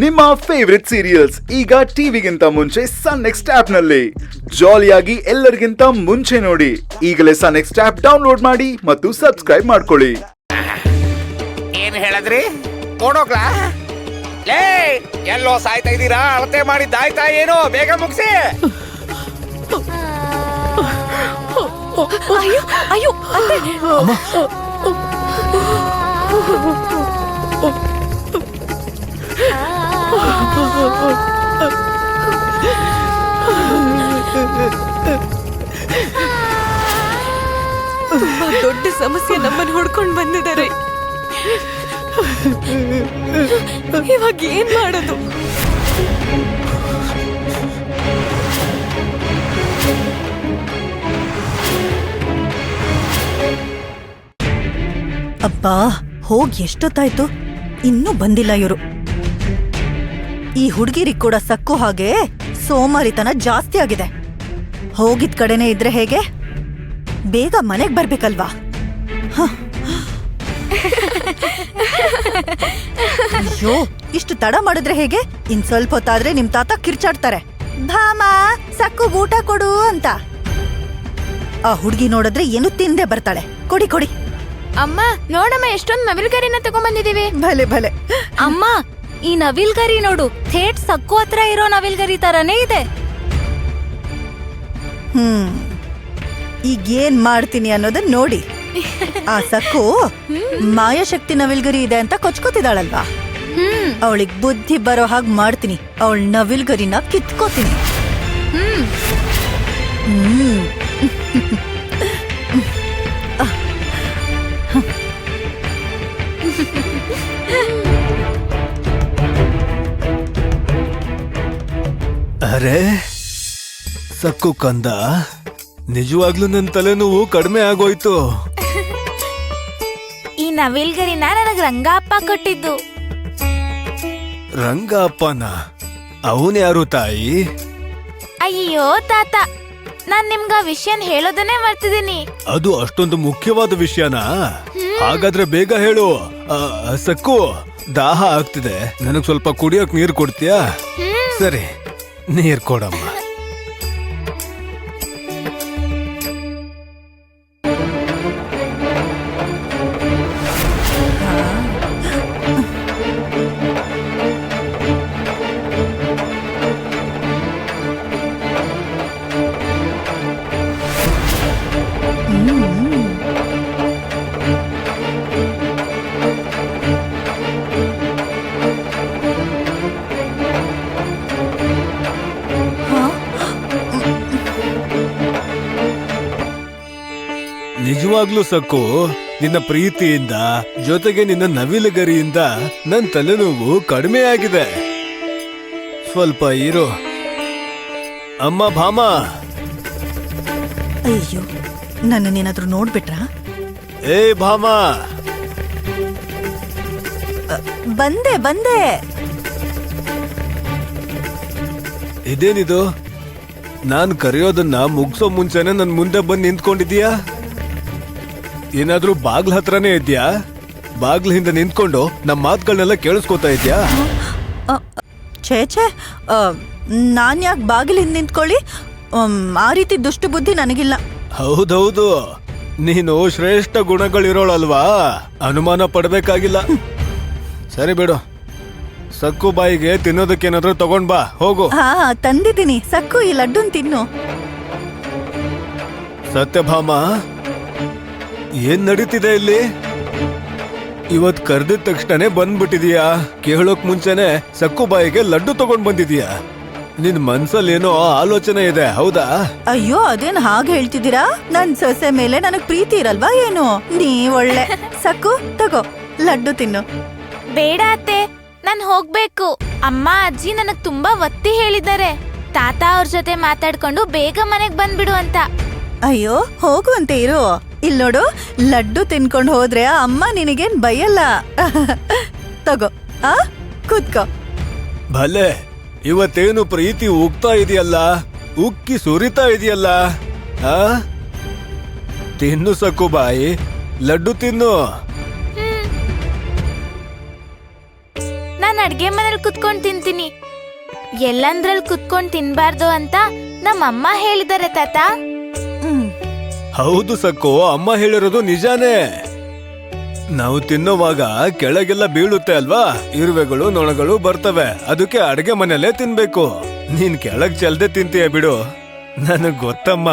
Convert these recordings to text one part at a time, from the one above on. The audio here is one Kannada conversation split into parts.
ನಿಮ್ಮ ಫೇವರಿಟ್ ಸೀರಿಯಲ್ಸ್ ಈಗ ಟಿವಿಗಿಂತ ಮುಂಚೆ ಸನ್ ನೆಕ್ಸ್ಟ್ ಆಪ್ ನಲ್ಲಿ ಜಾಲಿಯಾಗಿ ಎಲ್ಲರಿಗಿಂತ ಮುಂಚೆ ನೋಡಿ. ಈಗಲೇ ಸನ್ ನೆಕ್ಸ್ಟ್ ಆಪ್ ಡೌನ್ಲೋಡ್ ಮಾಡಿ ಮತ್ತು ಸಬ್ಸ್ಕ್ರೈಬ್ ಮಾಡ್ಕೊಳ್ಳಿ. ಏನ್ ಹೇಳಿದ್ರಿ? ನೋಡೋಗ್ಲಾ? ಲೇ, ಎಲ್ಲೋ ಸಾಯ್ತಾ ಇದ್ದೀರಾ? ಅಳತೆ ಮಾಡಿದ್ದಾಯ್ತಾ ಏನೋ? ಬೇಗ ಮುಗಿಸಿ. ಅಯ್ಯೋ ಅಯ್ಯೋ ತುಂಬಾ ದೊಡ್ಡ ಸಮಸ್ಯೆ ನಮ್ಮನ್ನು ಹುಡ್ಕೊಂಡು ಬಂದಿದ್ದಾರೆ. ಇವಾಗ ಏನ್ ಮಾಡೋದು? ಅಬ್ಬಾ, ಹೋಗಿ ಎಷ್ಟೊತ್ತಾಯ್ತು, ಇನ್ನೂ ಬಂದಿಲ್ಲ ಇವರು. ಈ ಹುಡುಗಿರಿಗೆ ಕೂಡ ಸಕ್ಕು ಹಾಗೆ ಸೋಮಾರಿತನ ಜಾಸ್ತಿ ಆಗಿದೆ. ಹೋಗಿದ್ ಕಡೆನೇ ಇದ್ರೆ ಹೇಗೆ? ಬೇಗ ಮನೆಗ್ ಬರ್ಬೇಕಲ್ವಾ? ಅಯ್ಯೋ, ಇಷ್ಟು ತಡ ಮಾಡಿದ್ರೆ ಹೇಗೆ? ಇನ್ ಸ್ವಲ್ಪ ಹೊತ್ತಾದ್ರೆ ನಿಮ್ ತಾತ ಕಿರ್ಚಾಡ್ತಾರೆ, ಭಾಮ ಸಕ್ಕು ಊಟ ಕೊಡು ಅಂತ. ಆ ಹುಡುಗಿ ನೋಡಿದ್ರೆ ಏನು ತಿಂದೆ ಬರ್ತಾಳೆ. ಕೊಡಿ ಕೊಡಿ. ಅಮ್ಮ ನೋಡಮ್ಮ, ಎಷ್ಟೊಂದು ನವಿಲ್ಗರಿನ ತಗೊಂಡ್ಬಂದಿದೀವಿ. ಭಲೆ ಭಲೆ. ಅಮ್ಮ, ಈ ನವಿಲ್ಗರಿ ನೋಡು, ಥೇಟ್ ಸಕ್ಕು ಹತ್ರ ಇರೋ ನವಿಲ್ಗರಿ ತರನೇ ಇದೆ. ಈಗ ಏನ್ ಮಾಡ್ತೀನಿ ಅನ್ನೋದನ್ನ ನೋಡಿ. ಆ ಸಕ್ಕು ಮಾಯಾಶಕ್ತಿ ನವಿಲ್ಗರಿ ಇದೆ ಅಂತ ಕೊಚ್ಕೋತಿದ್ದಾಳಲ್ವಾ, ಅವಳಿಗೆ ಬುದ್ಧಿ ಬರೋ ಹಾಗೆ ಮಾಡ್ತೀನಿ. ಅವಳ ನವಿಲ್ಗರಿನ ಕಿತ್ಕೋತೀನಿ. ಅರೆ ಸಕ್ಕು ಕಂದ, ನಿಜವಾಗ್ಲೂ ನನ್ನ ತಲೆನೋವು ಕಡಿಮೆ ಆಗೋಯ್ತು. ಈ ನವಿಲ್ಗರಿನ ನನಗ್ ರಂಗಪ್ಪ ಕೊಟ್ಟಿದ್ದು. ರಂಗಪ್ಪನ? ಅವನ್ಯಾರು ತಾಯಿ? ಅಯ್ಯೋ ತಾತ, ನಾನ್ ನಿಮ್ಗ ವಿಷಯನ್ ಹೇಳೋದನ್ನೇ ಮರ್ತಿದ್ದೀನಿ. ಅದು ಅಷ್ಟೊಂದು ಮುಖ್ಯವಾದ ವಿಷಯನಾ? ಹಾಗಾದ್ರೆ ಬೇಗ ಹೇಳು. ಸಕ್ಕು, ದಾಹ ಆಗ್ತಿದೆ, ನನಗ್ ಸ್ವಲ್ಪ ಕುಡಿಯೋಕ್ ನೀರ್ ಕೊಡ್ತೀಯಾ? ಸರಿ, ನೀರ್ ಕೊಡಮ್ಮ. ನಿಜವಾಗ್ಲೂ ಸಕ್ಕು, ನಿನ್ನ ಪ್ರೀತಿಯಿಂದ ಜೊತೆಗೆ ನಿನ್ನ ನವಿಲುಗರಿಯಿಂದ ನನ್ ತಲೆನೋವು ಕಡಿಮೆ ಆಗಿದೆ. ಸ್ವಲ್ಪ ಇರು ಅಮ್ಮ. ಭಾಮ, ಅಯ್ಯೋ, ನನ್ನನ್ನೇನಾದ್ರೂ ನೋಡ್ಬಿಟ್ರ? ಏ ಭಾಮ. ಬಂದೆ ಬಂದೆ. ಇದೇನಿದು? ನಾನ್ ಕರೆಯೋದನ್ನ ಮುಗ್ಸೋ ಮುಂಚೆನೆ ನನ್ ಮುಂದೆ ಬಂದು ನಿಂತ್ಕೊಂಡಿದೀಯಾ? ಏನಾದ್ರೂ ಬಾಗ್ಲ ಹತ್ರನೇ ಇದ್ಯಾ? ಬಾಗ್ಲ ಹಿಂದೆ ನಿಂತ್ಕೊಂಡು ನಮ್ ಮಾತುಗಳನ್ನೆಲ್ಲ ಕೇಳಿಸ್ಕೊತಾ ಇದ್ಯಾ? ಛೇ, ನಾನ್ ಯಾಕೆ ಬಾಗಿಲು ಹಿಂದೆ ನಿಂತ್ಕೊಳ್ಳಿ? ಆ ರೀತಿ ದುಷ್ಟ ಬುದ್ಧಿ ನನಗಿಲ್ಲ. ಹೌದೌದು, ನೀನು ಶ್ರೇಷ್ಠ ಗುಣಗಳಿರೋಳಲ್ವಾ, ಅನುಮಾನ ಪಡ್ಬೇಕಾಗಿಲ್ಲ. ಸರಿ ಬಿಡು, ಸಕ್ಕು ಬಾಯಿಗೆ ತಿನ್ನೋದಕ್ಕೇನಾದ್ರೂ ತಗೊಂಡ್ ಬಾ, ಹೋಗು. ಹಾ, ತಂದಿದ್ದೀನಿ. ಸಕ್ಕು, ಈ ಲಡ್ಡುನ್ ತಿನ್ನು. ಸತ್ಯಭಾಮ, ಏನ್ ನಡೀತಿದೆ ಇಲ್ಲಿ? ಇವತ್ ಕರ್ದಿದ ತಕ್ಷಣನೇ ಬಂದ್ಬಿಟ್ಟಿದೀಯಾ? ಕೇಳೋಕ್ ಮುಂಚೆನೆ ಸಕ್ಕು ಬಾಯಿಗೆ ಲಡ್ಡು ತಗೊಂಡ್ ಬಂದಿದೀಯಾ? ನಿನ್ ಮನ್ಸಲ್ಲಿ ಏನೋ ಆಲೋಚನೆ ಇದೆ, ಹೌದಾ? ಅಯ್ಯೋ, ಅದೇನ್ ಹಾಗೆ ಹೇಳ್ತಿದ್ದೀರಾ? ನನ್ ಸೊಸೆ ಮೇಲೆ ನನಗ್ ಪ್ರೀತಿ ಇರಲ್ವಾ ಏನು? ನೀ ಒಳ್ಳೆ. ಸಕ್ಕು, ತಗೋ, ಲಡ್ಡು ತಿನ್ನು. ಬೇಡ ಅತ್ತೆ, ನಾನ್ ಹೋಗ್ಬೇಕು. ಅಮ್ಮ ಅಜ್ಜಿ ನನಗ್ ತುಂಬಾ ಒತ್ತಿ ಹೇಳಿದ್ದಾರೆ, ತಾತ ಅವ್ರ ಜೊತೆ ಮಾತಾಡ್ಕೊಂಡು ಬೇಗ ಮನೆಗ್ ಬಂದ್ಬಿಡು ಅಂತ. ಅಯ್ಯೋ, ಹೋಗುವಂತೆ ಇರು. ಇಲ್ ನೋಡು, ಲಡ್ಡು ತಿನ್ಕೊಂಡು ಹೋದ್ರೆ ಅಮ್ಮ ನಿನಗೇನ್ ಬೈಯಲ್ಲ. ತಗೋ, ಕೂತ್ಕೋ. ಭಲೆ, ಇವತ್ತೇನು ಪ್ರೀತಿ ಉಗ್ತಾ ಇದೆಯಲ್ಲ, ಉಕ್ಕಿ ಸುರಿತಾ ಇದೆಯಲ್ಲ. ತಿನ್ನು ಸಕ್ಕು ಬಾಯಿ, ಲಡ್ಡು ತಿನ್ನು. ನಾನ್ ಅಡ್ಗೆ ಮನೇಲಿ ಎಲ್ಲಂದ್ರಲ್ಲಿ ಕುತ್ಕೊಂಡ್ ತಿಂತೀನಿ. ಎಲ್ಲಂದ್ರಲ್ಲಿ ಕುತ್ಕೊಂಡ್ ತಿನ್ಬಾರ್ದು ಅಂತ ನಮ್ಮಮ್ಮ ಹೇಳಿದಾರೆ ತಾತ. ಹೌದು ಸಕ್ಕು, ಅಮ್ಮ ಹೇಳಿರೋದು ನಿಜಾನೇ. ನಾವು ತಿನ್ನುವಾಗ ಕೆಳಗೆಲ್ಲ ಬೀಳುತ್ತೆ ಅಲ್ವಾ, ಇರುವೆಗಳು ನೊಣಗಳು ಬರ್ತವೆ. ಅದಕ್ಕೆ ಅಡ್ಗೆ ಮನೆಯಲ್ಲೇ ತಿನ್ಬೇಕು. ನೀನ್ ಕೆಳಗ್ ಚೆಲ್ದೆ ತಿಂತೀಯ ಬಿಡು. ನನಗ್ ಗೊತ್ತಮ್ಮ.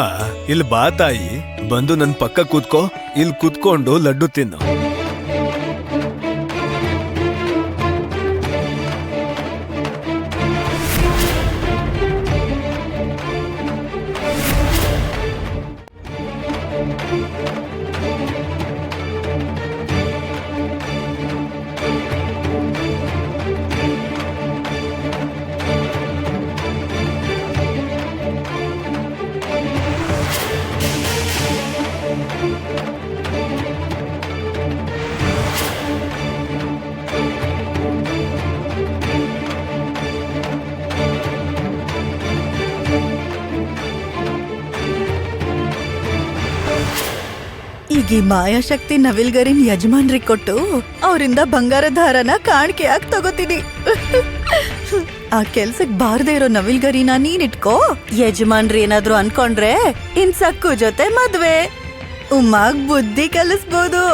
ಇಲ್ಲಿ ಬಾ ತಾಯಿ, ಬಂದು ನನ್ ಪಕ್ಕ ಕೂತ್ಕೋ. ಇಲ್ಲಿ ಕೂತ್ಕೊಂಡು ಲಡ್ಡು ತಿನ್ನು. ಈಗ ಈ ಮಾಯಾಶಕ್ತಿ ನವಿಲ್ಗರಿನ್ ಯಜಮಾನ್ರಿಗೆ ಕೊಟ್ಟು ಅವರಿಂದ ಬಂಗಾರದ ಹಾರನ ಕಾಣಿಕೆಯಾಗಿ ತಗೋತೀನಿ. ಆ ಕೆಲ್ಸಕ್ ಬಾರ್ದೇ ಇರೋ ನವಿಲ್ಗರಿನ ನೀನಿಟ್ಕೋ. ಯಜಮಾನ್ರಿ ಏನಾದ್ರು ಅನ್ಕೊಂಡ್ರೆ ಇನ್ ಸಕ್ಕು ಜೊತೆ ಮದ್ವೆ. ಉಮ್ಮಾಗ್ ಬುದ್ಧಿ ಕಲಿಸ್ಬೋದು.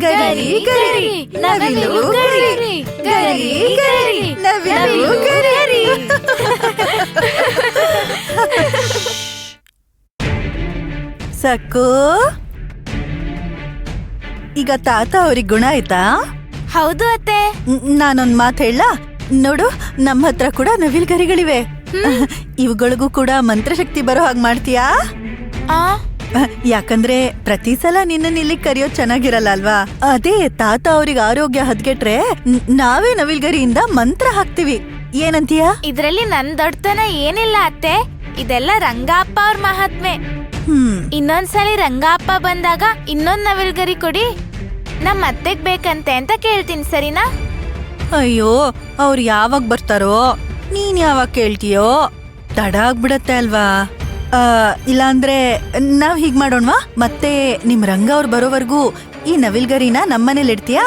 ಗರಿ ಗರಿ ನವಿಲು ಗರಿ, ಗರಿ ಗರಿ ನವಿಲು ಗರಿ. ಸಕ್ಕು, ಈಗ ತಾತ ಅವ್ರಿಗೆ ಗುಣ ಆಯ್ತಾ? ಹೌದು ಅತ್ತೆ. ನಾನೊಂದ್ ಮಾತ್ ಹೇಳ ನೋಡು, ನಮ್ಮ ಹತ್ರ ಕೂಡ ನವಿಲ್ಗರಿಗಳಿವೆ. ಇವುಗಳಿಗೂ ಕೂಡ ಮಂತ್ರಶಕ್ತಿ ಬರೋ ಹಾಗೆ ಮಾಡ್ತೀಯಾ? ಆ ಯಾಕಂದ್ರೆ ಪ್ರತಿ ಸಲ ನಿನ್ನ ಇಲ್ಲಿ ಕರೆಯೋದ್ ಚೆನ್ನಾಗಿರಲ್ಲ ಅಲ್ವಾ? ಅದೇ ತಾತ ಅವ್ರಿಗೆ ಆರೋಗ್ಯ ಹದ್ಗೆಟ್ರೆ ನಾವೇ ನವಿಲ್ಗರಿಯಿಂದ ಮಂತ್ರ ಹಾಕ್ತಿವಿ. ಏನಂತೀಯ? ಇದ್ರಲ್ಲಿ ನನ್ ದೊಡ್ಡತನ ಏನಿಲ್ಲ ಅತ್ತೆ. ಇದೆಲ್ಲ ರಂಗಪ್ಪ ಅವ್ರ ಮಹಾತ್ಮೆ. ಇನ್ನೊಂದ್ಸಲಿ ರಂಗಪ್ಪ ಬಂದಾಗ ಇನ್ನೊಂದ್ ನವಿಲ್ಗರಿ ಕೊಡಿ, ನಮ್ ಅತ್ತೆಗ್ ಬೇಕಂತೆ ಅಂತ ಕೇಳ್ತೀನಿ, ಸರಿನಾ? ಅಯ್ಯೋ, ಅವ್ರು ಯಾವಾಗ ಬರ್ತಾರೋ, ನೀನ್ ಯಾವಾಗ ಕೇಳ್ತೀಯೋ? ತಡ ಆಗ್ಬಿಡತ್ತೆ ಅಲ್ವಾ? ಇಲ್ಲಾಂದ್ರೆ ನಾವ್ ಹೀಗ್ ಮಾಡೋಣವಾ? ಮತ್ತೆ ನಿಮ್ ರಂಗ ಅವ್ರು ಬರೋವರ್ಗೂ ಈ ನವಿಲ್ಗರಿನ ನಮ್ಮನೇಲಿ ಇಡ್ತೀಯಾ?